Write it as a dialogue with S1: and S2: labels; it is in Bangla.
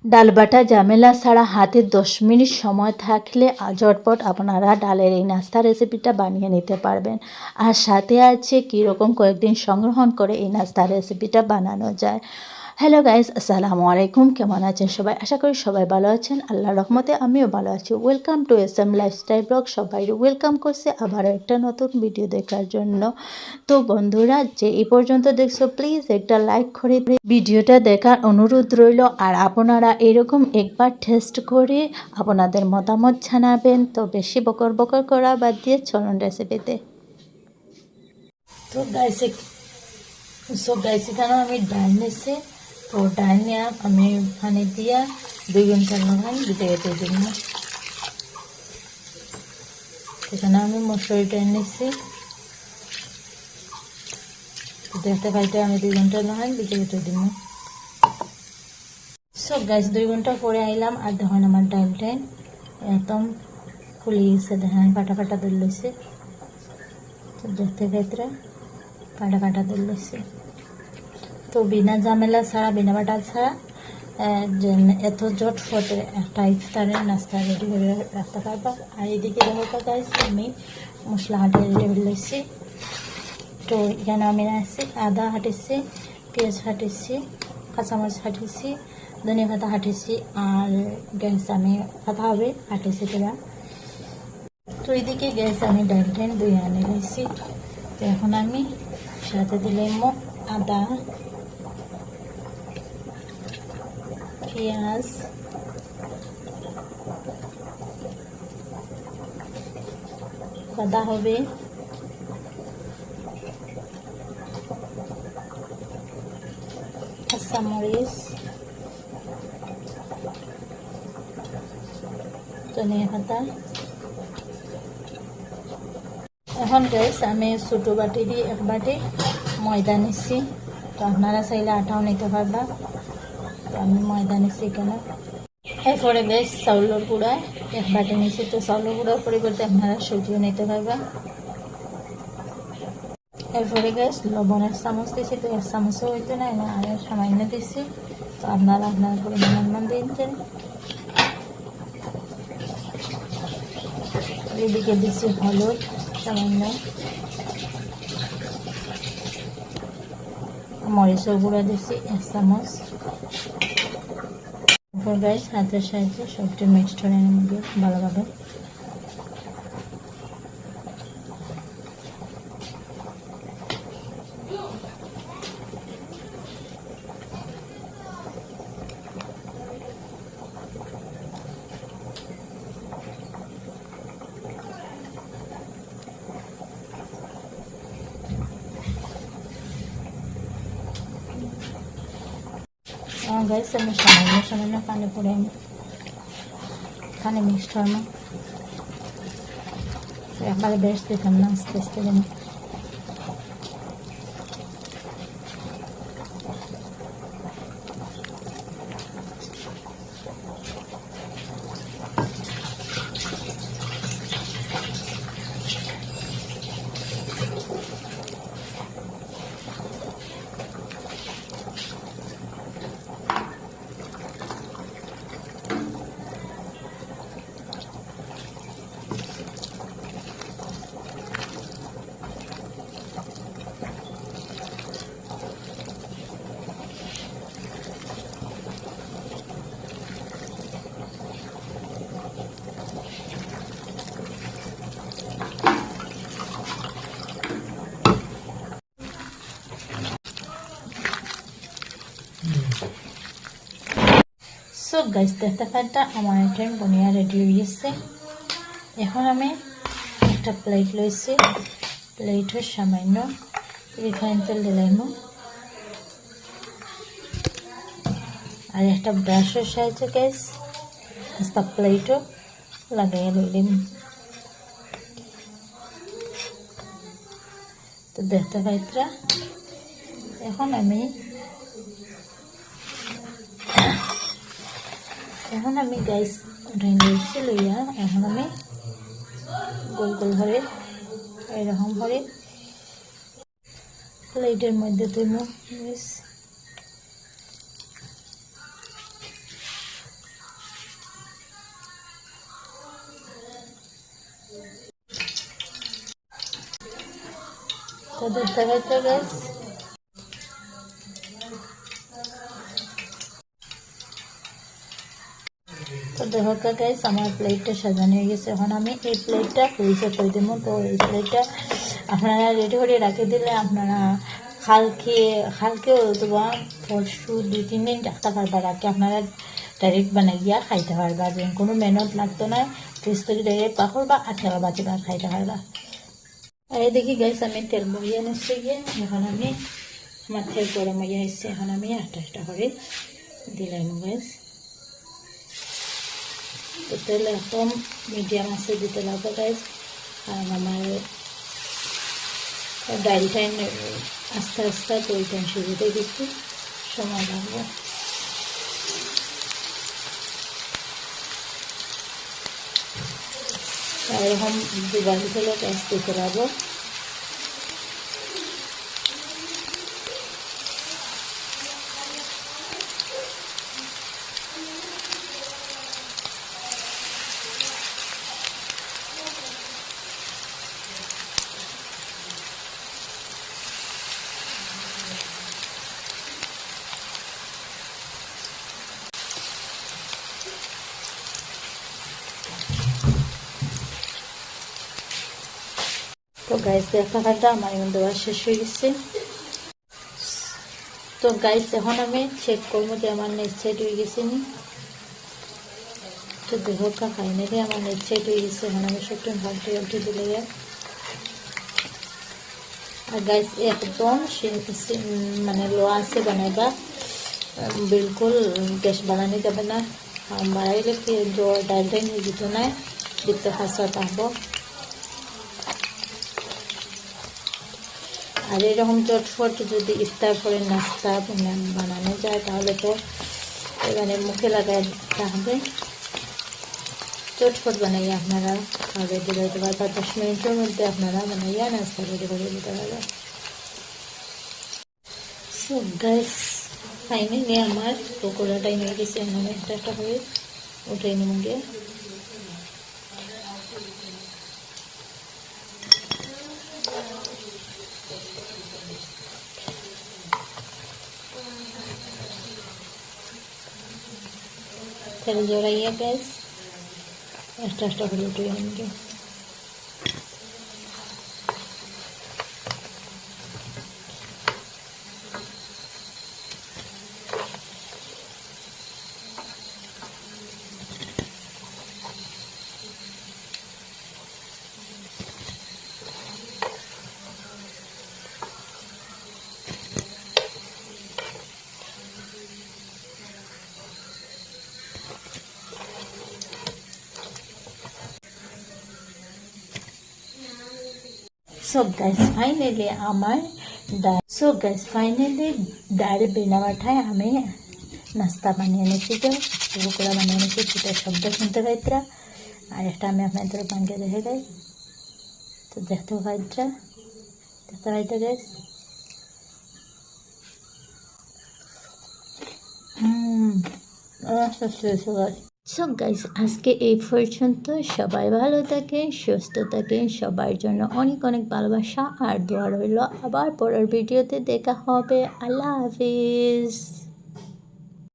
S1: ডাল বাটা ঝামেলা ছাড়া হাতে 10 মিনিট সময় থাকলে ঝটপট আপনারা ডালের এই নাস্তা রেসিপিটা বানিয়ে নিতে পারবেন। আর সাথে আছে কীরকম কয়েকদিন সংগ্রহণ করে এই নাস্তা রেসিপিটা বানানো যায়। হ্যালো গাইস, আসসালামু আলাইকুম। কেমন আছেন সবাই? আশা করি সবাই ভালো আছেন। আল্লাহর রহমতে আমিও ভালো আছি। Welcome to SM lifestyle blog. সবাই ওয়েলকাম করছে আবারও একটা নতুন ভিডিও দেখার জন্য। তো বন্ধুরা, যে এই পর্যন্ত দেখছো প্লিজ একটা লাইক করে ভিডিওটা দেখার অনুরোধ রইল। আর আপনারা এরকম একবার টেস্ট করে আপনাদের মতামত জানাবেন। তো বেশি বকর বকর করা বাদ দিয়ে চলুন রেসিপিতে। তো গাইছে কেন আমি ডাল নিয়েছি। তো ডাল নিয়ে আমি পানি দিয়া 2 ঘন্টার মতন ভিজে গেতে দিব। এখানে আমি মসুরি ডাল নিয়েছি। দেখতে পাইতে আমি 2 ঘন্টার মতন ভিজে গেতে দিব। সব গাছ 2 ঘন্টা পরে আইলাম। আর দেখুন আমার ডালটা একদম ফুলে গেছে। দেখেন পাটা পাটা দল লইছে। তো দেখতে পাইতে পাটা পাটা দল লইছে। তো বিনা ঝামেলা ছাড়া, বিনা বাটা ছাড়া এত ঝটফটে একটা ইফতারের নাস্তা রেডি করে রাখতে পারবা। আর এদিকে দেখো গাইস, আমি মশলা হাঁটে রেডি করে লইছি। তো এখানে আমি রাখছি আদা হাঁটেছি, পেঁয়াজ হাঁটেছি, কাঁচামরিচ হাঁটেছি, ধনিয়া পাতা হাঁটেছি, আর গ্যাস আমি পাতা হবে হাঁটেছি তোরা। তো এদিকে গ্যাস আমি ডালটা ধুয়ে আনে গেছি। তো এখন আমি সাথে দিলাম আদা, পেঁয়াজ, আদা হবে, কাঁচামরিচ, ধনিয়া পাতা। এখন গ্যাস আমি ছোটো বাটি দিয়ে 1 বাটি ময়দা নিচ্ছি। তো আপনারা চাইলে আটাও নিতে পারবা। তো আমি ময়দা নিচ্ছি কেন। এরপরে গ্যাস চাউলের গুঁড়া 1 বাটি নিচ্ছি। তো চাউলের গুঁড়ার পরিবর্তে আপনারা সুজিও নিতে পারবা। এরপরে গ্যাস লবণ 1 চামচ দিচ্ছি। তো 1 চামচও হইতে না, আর সামান্য দিচ্ছি। তো আপনারা আপনার পরিমাণ দিয়েছেন। এদিকে দিচ্ছি হলুদ সামান্য, মরিচের গুঁড়া দিচ্ছি 1 চামচ। এরপর গাইস হাতের সাহায্যে সবটি মিক্সড করে নেব ভালোভাবে। গাইস আমি সামান্য পানি পরে পানি মিক্সড হয় না, একবারে বেশ দিতাম না, আস্তে আস্তে দেন। সো গাইস দেখতে পাচ্ছেন আমার এটা বনিয়া রেডি হয়ে গেছে। এখন আমি একটা প্লেট লইছি। প্লেটের সামান্য রিফাইন তেল দিলাম, আর একটা ব্রাশের সাহায্যে গাইস আস্তা প্লেটও লাগাইয়া লইলাম। তো দেখতে পাইতরা এখন আমি গাইস লইছি লইয়া এখন আমি গোল গোল করে এরকম করে প্লেটের মধ্যে তুলব। তো দেখতে পাচ্ছ গাইস, তো দেখো গাইস আমার প্লেটটা সাজানো হয়ে গেছে। এখন আমি এই প্লেটটা ফ্রিজে করে দেবো। তো এই প্লেটটা আপনারা রেডি করে রাখে দিলে আপনারা কালকেও অথবা পরশু 2-3 দিন রাখতে পারবা, রাখি আপনারা ডাইরেক্ট বানাইয়া খাইতে পারবা, যে কোনো মেহনত লাগতো না। ফ্রিজ থেকে ডাইরেক্ট পাখর বা আঠেলা বাতি বা খাইতে পারবা। আর এই দেখি গাইস আমি তেল মরিয়ে নিচ্ছি গিয়ে, এখন আমি আমার তেল গরম হয়ে এসছে, এখন আমি একটা করে দিলাম গাইস। তো তেল একদম মিডিয়াম আছে দিতে লাগবে গাইস। আর আমার ডালটা আস্তে আস্তে তৈরি শুরুতে দিচ্ছি, সময় লাগবে। এরকম দুবার দিলে গ্যাস দিতে পারবো। তো গাইস দেখাটা আমার এখন দেওয়া শেষ হয়ে গেছে। তো গাইস এখন আমি চেক করবো যে আমার নেট সেট হয়ে গেছে নি। তো দেখো ফাইনালি আমার নেট সেট হয়ে গেছে। এখন আমি সবটা ভালটে দিলে আর গাইস একদম মানে লো আছে বানাইবা, बिल्कुल গ্যাস বাড়ানো যাবে না। বাড়াইলে ডালটা নিয়ে দিত না, দিতে ফাঁসা থাকবো। আর এরকম চটফট যদি ইফতার করে নাস্তা বানানো যায় তাহলে তো এখানে মুখে লাগায় থাকবে। চটফট বানাইয়া আপনারা রেডি করে দিতে পারবেন, 10 মিনিটের মধ্যে আপনারা বানাইয়া নাস্তা রেডি করে দিতে পারবেন। সো গাইস ফাইনালি আমার পকোড়াটাই নিয়ে গেছে, এখন একটা করে উঠে নিয়ে গিয়ে তেল জড়াইয়া গ্যাস একটা করে উঠে নিয়ে So guys finally আমার ডাল বেনা বাঠায় আমি নাস্তা বানিয়ে এনেছি, তো পকোড়া বানিয়ে এনেছি, সেটা শব্দ শুনতে পাইতরা। আর একটা আমি আপনাদের বানিয়ে দেখে গাই, তো দেখতে পাইতরা গাইস। সো গাইস আজকে এই পর্যন্ত। সবাই ভালো থাকেন, সুস্থ থাকেন, সবার জন্য অনেক অনেক ভালোবাসা আর দোয়া রইল। আবার পরের ভিডিওতে দেখা হবে। আল্লাহ হাফিজ।